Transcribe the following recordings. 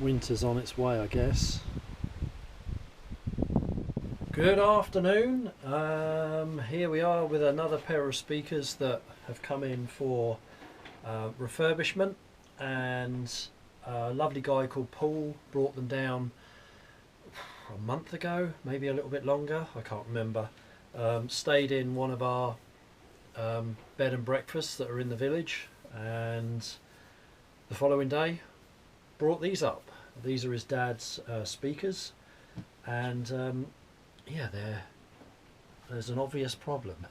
Winter's on its way, I guess. Good afternoon. Here we are with another pair of speakers that have come in for refurbishment, and a lovely guy called Paul brought them down a month ago, maybe a little bit longer, I can't remember. Stayed in one of our bed and breakfasts that are in the village, and the following day brought these up. These are his dad's speakers, and yeah, there's an obvious problem.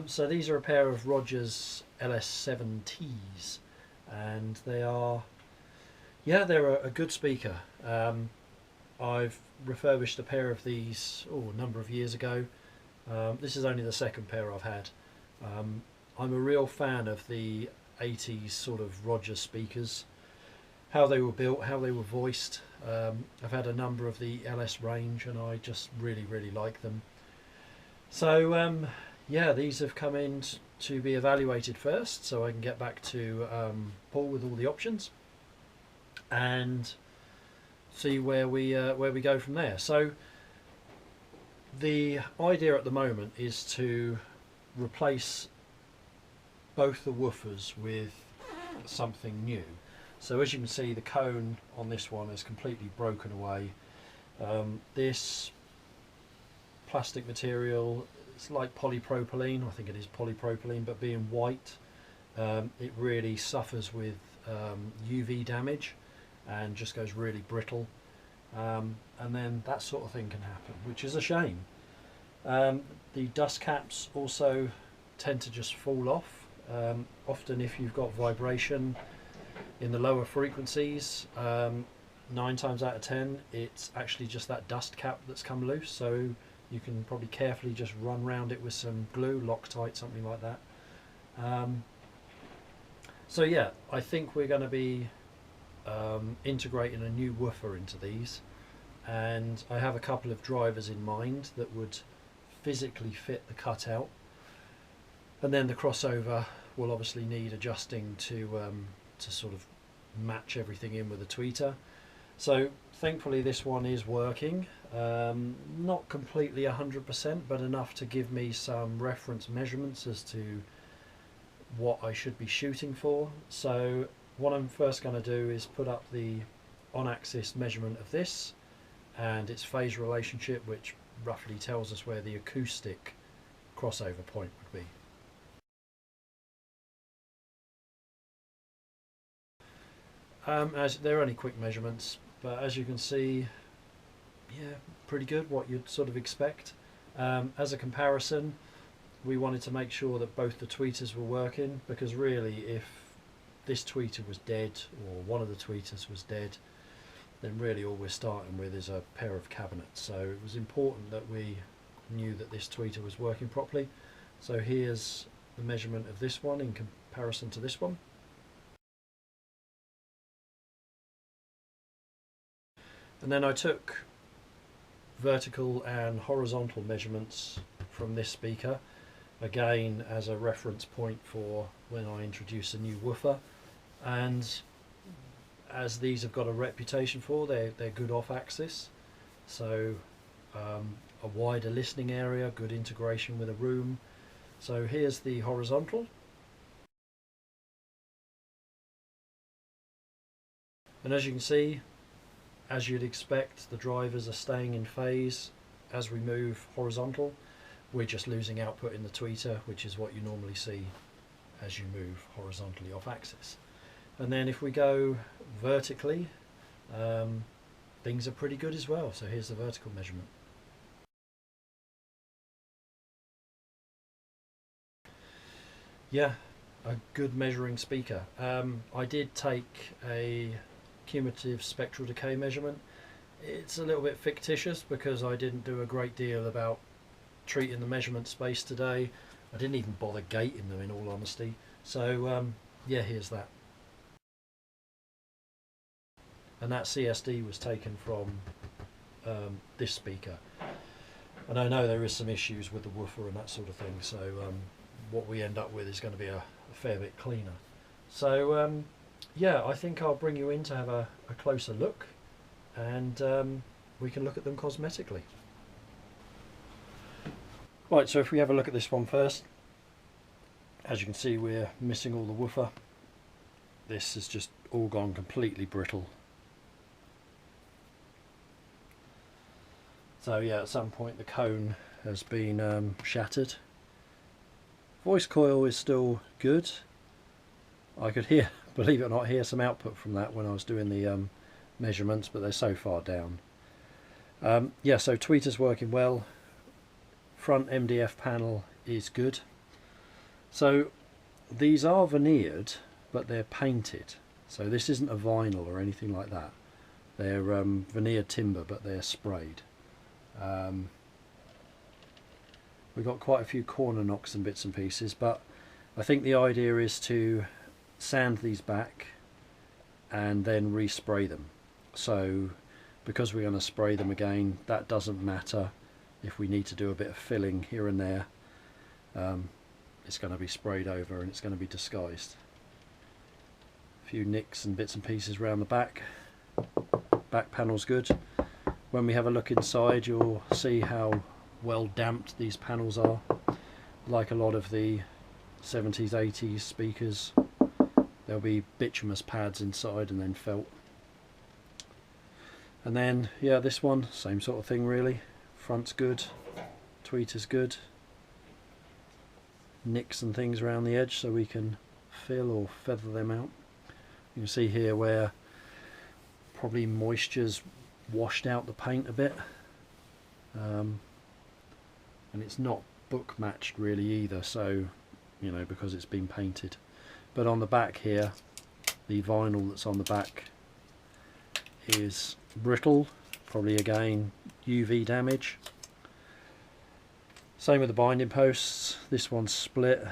So these are a pair of Rogers LS7ts, and they're a good speaker. I've refurbished a pair of these a number of years ago. This is only the second pair I've had. I'm a real fan of the 80s sort of Rogers speakers, how they were built, how they were voiced. I've had a number of the LS range and I just really like them. So yeah, these have come in to be evaluated first, so I can get back to Paul with all the options and see where we go from there. So the idea at the moment is to replace both the woofers with something new. So as you can see, the cone on this one is completely broken away. This plastic material, it's like polypropylene. I think it is polypropylene, but being white, it really suffers with UV damage and just goes really brittle. And then that sort of thing can happen, which is a shame. The dust caps also tend to just fall off. Often if you've got vibration in the lower frequencies, 9 times out of 10 it's actually just that dust cap that's come loose, so you can probably carefully just run around it with some glue, Loctite, something like that. So yeah, I think we're going to be integrating a new woofer into these, and I have a couple of drivers in mind that would physically fit the cutout, and then the crossover will obviously need adjusting to sort of match everything in with a tweeter. So thankfully this one is working, not completely 100%, but enough to give me some reference measurements as to what I should be shooting for. So what I'm first going to do is put up the on-axis measurement of this and its phase relationship, which roughly tells us where the acoustic crossover point would be. As they're only quick measurements, but as you can see, yeah, pretty good, what you'd sort of expect. As a comparison, we wanted to make sure that both the tweeters were working, because really if this tweeter was dead or one of the tweeters was dead, then really all we're starting with is a pair of cabinets. So it was important that we knew that this tweeter was working properly. So here's the measurement of this one in comparison to this one. And then I took vertical and horizontal measurements from this speaker, again as a reference point for when I introduce a new woofer. And as these have got a reputation for, they're good off axis, so a wider listening area, good integration with a room. So here's the horizontal, and as you can see, as you'd expect, the drivers are staying in phase. As we move horizontal, we're just losing output in the tweeter, which is what you normally see as you move horizontally off axis. And then if we go vertically, things are pretty good as well. So here's the vertical measurement. Yeah, a good measuring speaker. I did take a cumulative spectral decay measurement. It's a little bit fictitious because I didn't do a great deal about treating the measurement space today. I didn't even bother gating them, in all honesty. So yeah, here's that. And that CSD was taken from this speaker. And I know there is some issues with the woofer and that sort of thing, so what we end up with is going to be a fair bit cleaner. So yeah, I think I'll bring you in to have a closer look, and we can look at them cosmetically. Right, so if we have a look at this one first, as you can see we're missing all the woofer. This has just all gone completely brittle. So yeah, at some point the cone has been shattered. Voice coil is still good. I could hear, believe it or not, hear some output from that when I was doing the measurements, but they're so far down. Yeah, so tweeter's working well. Front MDF panel is good. So these are veneered, but they're painted. So this isn't a vinyl or anything like that. They're veneered timber, but they're sprayed. We've got quite a few corner knocks and bits and pieces, but I think the idea is to sand these back and then respray them. So because we're going to spray them again, that doesn't matter if we need to do a bit of filling here and there. It's going to be sprayed over and it's going to be disguised. A few nicks and bits and pieces around the back. Back panel's good. When we have a look inside, you'll see how well damped these panels are. Like a lot of the 70s, 80s speakers, there'll be bituminous pads inside and then felt. And then, yeah, this one, same sort of thing really. Front's good, tweeter's good. Nicks and things around the edge so we can fill or feather them out. You can see here where probably moisture's washed out the paint a bit. And it's not book matched really either, so you know, because it's been painted. But on the back here, the vinyl that's on the back is brittle, probably again UV damage. Same with the binding posts. This one's split,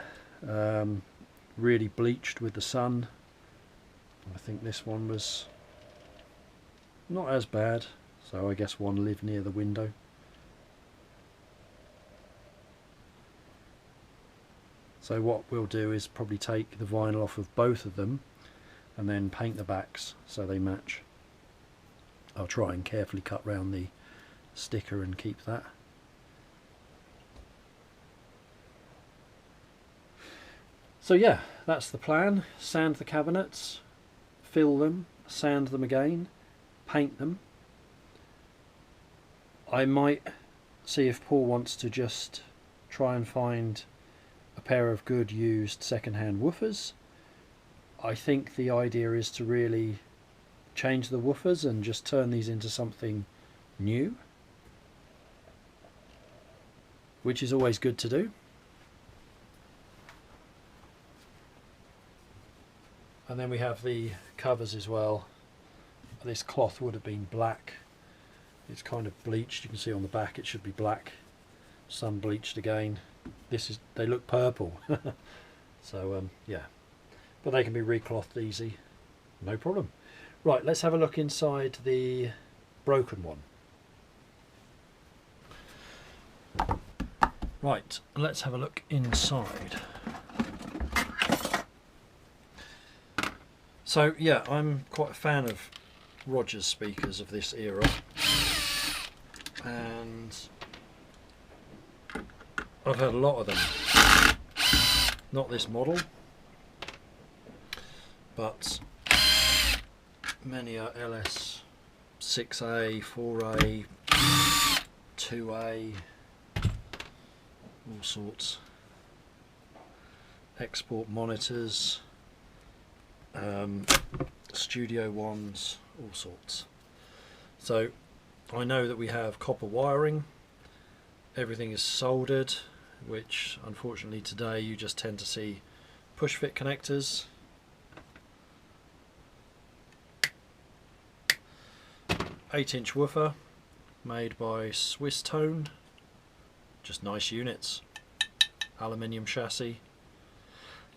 really bleached with the sun. I think this one was not as bad, so I guess one lived near the window. So what we'll do is probably take the vinyl off of both of them and then paint the backs so they match. I'll try and carefully cut round the sticker and keep that. So yeah, that's the plan. Sand the cabinets, fill them, sand them again, paint them. I might see if Paul wants to just try and find a pair of good used second-hand woofers. I think the idea is to really change the woofers and just turn these into something new, which is always good to do. And then we have the covers as well. This cloth would have been black. It's kind of bleached. You can see on the back it should be black. Some bleached again. They look purple. So yeah, but they can be reclothed easy, no problem. Right, let's have a look inside the broken one. Right, let's have a look inside. So yeah, I'm quite a fan of Rogers speakers of this era, and I've heard a lot of them. Not this model, but many are LS6A, 4A, 2A, all sorts. Export monitors, studio ones, all sorts. So I know that we have copper wiring. Everything is soldered, which unfortunately today you just tend to see push fit connectors. Eight-inch woofer made by Swiss Tone, just nice units. Aluminium chassis.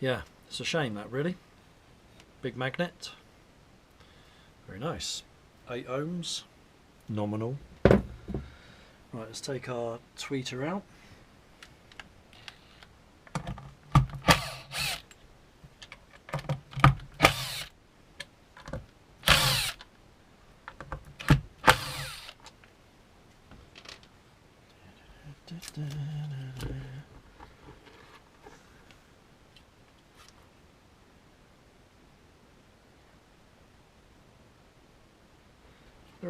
Yeah, it's a shame that really. Big magnet, very nice. 8 ohms, nominal. Right, let's take our tweeter out. Very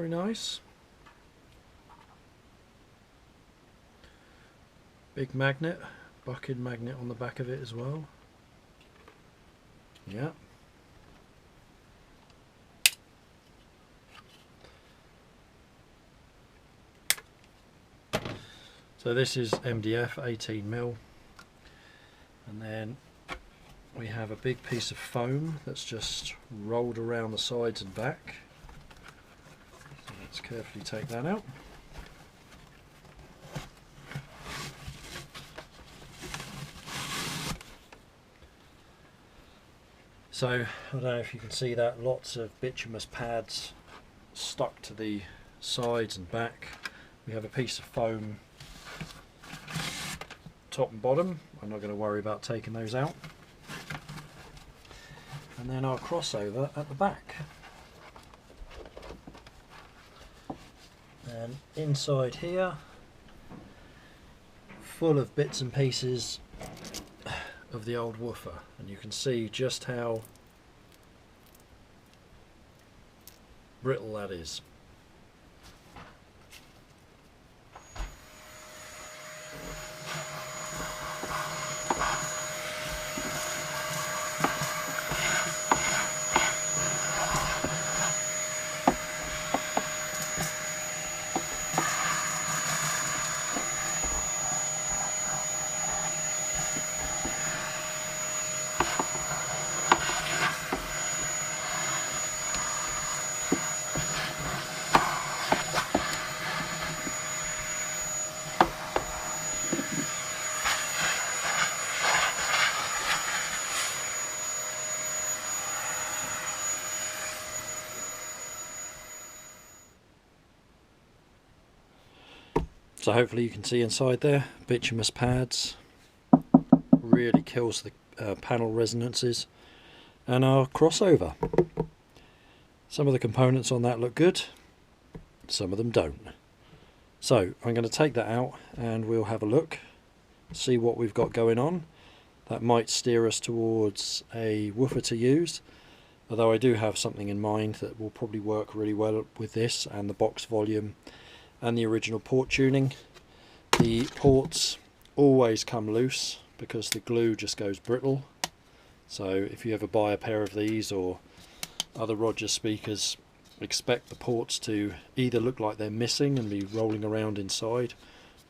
nice. Big magnet, bucket magnet on the back of it as well. Yeah. So this is MDF 18mm, and then we have a big piece of foam that's just rolled around the sides and back. So let's carefully take that out. So I don't know if you can see that, lots of bituminous pads stuck to the sides and back. We have a piece of foam top and bottom. I'm not going to worry about taking those out. And then our crossover at the back. And inside here, full of bits and pieces of the old woofer, and you can see just how brittle that is. So hopefully you can see inside there, bituminous pads, really kills the panel resonances, and our crossover. Some of the components on that look good, some of them don't. So I'm going to take that out and we'll have a look, see what we've got going on. That might steer us towards a woofer to use, although I do have something in mind that will probably work really well with this and the box volume and the original port tuning. The ports always come loose because the glue just goes brittle. So if you ever buy a pair of these or other Rogers speakers, expect the ports to either look like they're missing and be rolling around inside,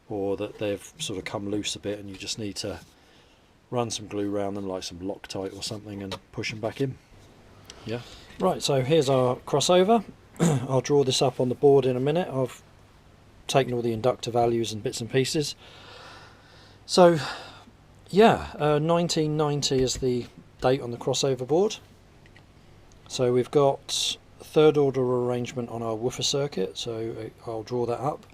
or that they've sort of come loose a bit and you just need to run some glue around them, like some Loctite or something, and push them back in. Yeah. Right, so here's our crossover. I'll draw this up on the board in a minute. I've taken all the inductor values and bits and pieces. So yeah, 1990 is the date on the crossover board. So we've got third order arrangement on our woofer circuit, so I'll draw that up.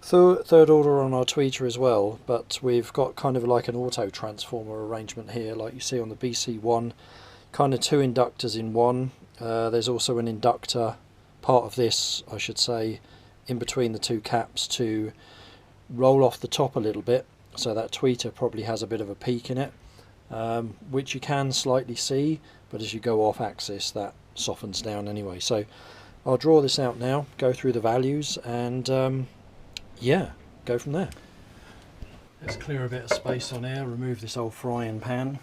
Third order on our tweeter as well, but we've got kind of like an auto transformer arrangement here, like you see on the BC1, kind of two inductors in one. There's also an inductor, part of this I should say, in between the two caps to roll off the top a little bit, so that tweeter probably has a bit of a peak in it, which you can slightly see, but as you go off axis that softens down anyway. So I'll draw this out now, go through the values, and yeah, go from there. Let's clear a bit of space on here, remove this old frying pan.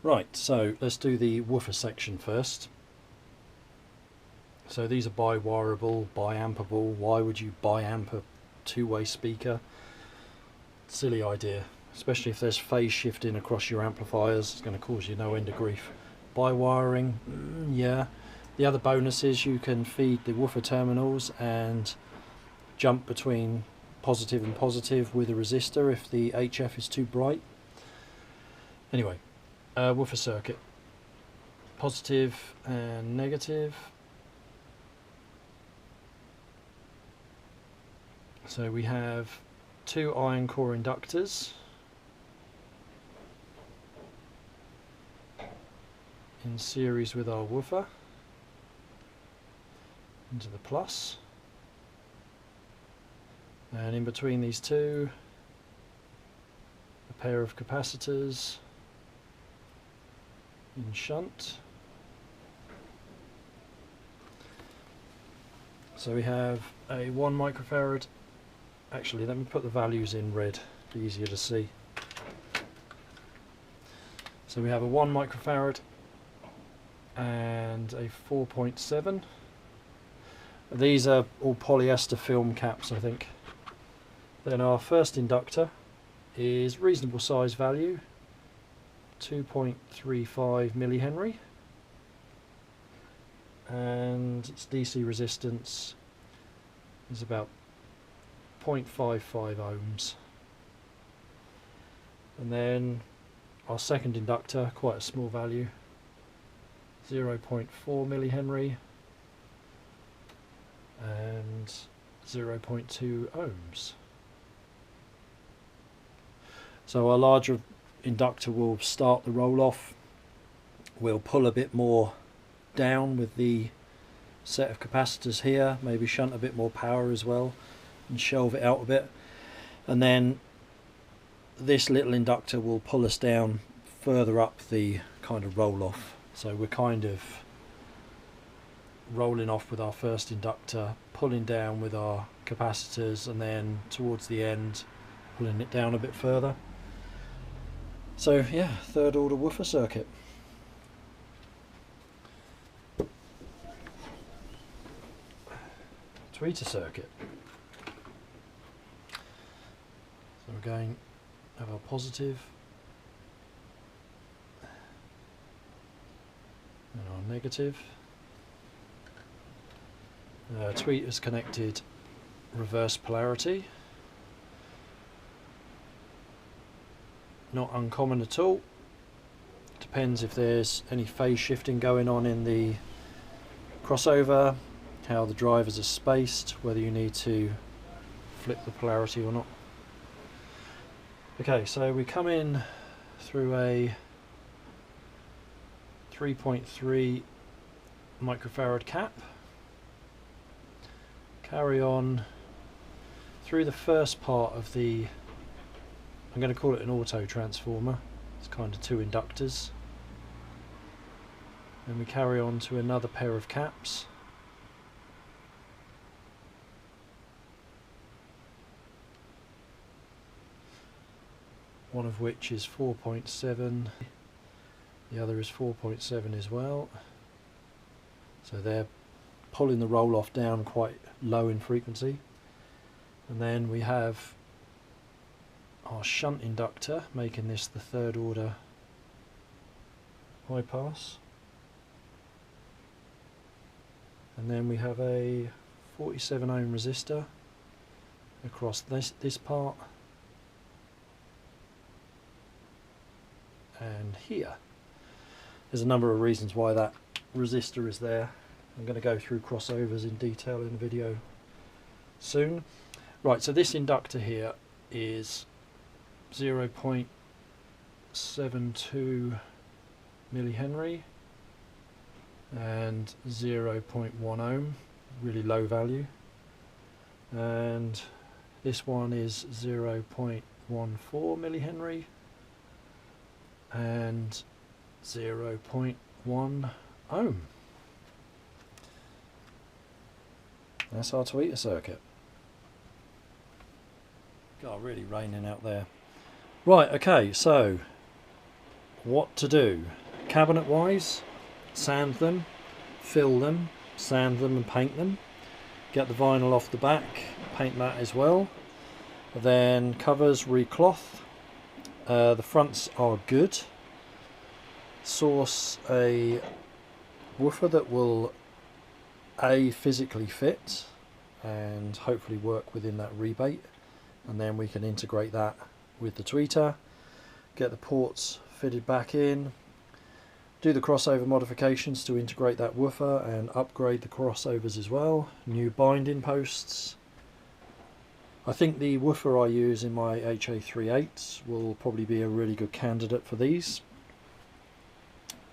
Right, so let's do the woofer section first. So these are bi-wireable, bi-ampable. Why would you bi-amp a two-way speaker? Silly idea, especially if there's phase shifting across your amplifiers. It's going to cause you no end of grief. Bi-wiring, yeah. The other bonus is you can feed the woofer terminals and jump between positive and positive with a resistor if the HF is too bright. Anyway, woofer circuit, positive and negative. So we have 2 iron core inductors in series with our woofer into the plus, and in between these two a pair of capacitors in shunt. So we have a 1 microfarad. Actually, let me put the values in red, it'll be easier to see. So we have a 1 microfarad and a 4.7. These are all polyester film caps, I think. Then our first inductor is reasonable size value, 2.35 millihenry, and its DC resistance is about 0.55 ohms. And then our second inductor, quite a small value, 0.4 millihenry and 0.2 ohms. So our larger inductor will start the roll off. We'll pull a bit more down with the set of capacitors here, maybe shunt a bit more power as well and shelve it out a bit, and then this little inductor will pull us down further up the kind of roll off. So we're kind of rolling off with our first inductor, pulling down with our capacitors, and then towards the end pulling it down a bit further. So yeah, third order woofer circuit. Tweeter circuit. So we're going to have our positive and our negative. Tweeter's connected reverse polarity. Not uncommon at all. Depends if there's any phase shifting going on in the crossover, how the drivers are spaced, whether you need to flip the polarity or not. Okay, so we come in through a 3.3 microfarad cap, carry on through the first part of the, I'm going to call it an auto transformer, it's kind of 2 inductors, and we carry on to another pair of caps, one of which is 4.7, the other is 4.7 as well, so they're pulling the roll off down quite low in frequency. And then we have our shunt inductor, making this the third order high pass, and then we have a 47 ohm resistor across this part and here. There's a number of reasons why that resistor is there. I'm going to go through crossovers in detail in the video soon. Right, so this inductor here is 0.72 millihenry and 0.1 ohm, really low value, and this one is 0.14 millihenry and 0.1 ohm. That's our tweeter circuit. God, really raining out there. Right, okay, so what to do? Cabinet wise, sand them, fill them, sand them and paint them. Get the vinyl off the back, paint that as well. Then covers, recloth. The fronts are good. Source a woofer that will physically fit and hopefully work within that rebate, and then we can integrate that with the tweeter, get the ports fitted back in, do the crossover modifications to integrate that woofer and upgrade the crossovers as well, new binding posts, I think the woofer I use in my HA38s will probably be a really good candidate for these.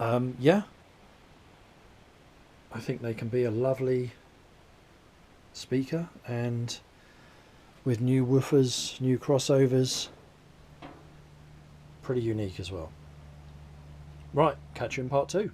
Yeah, I think they can be a lovely speaker, and with new woofers, new crossovers, pretty unique as well. Right, catch you in part 2.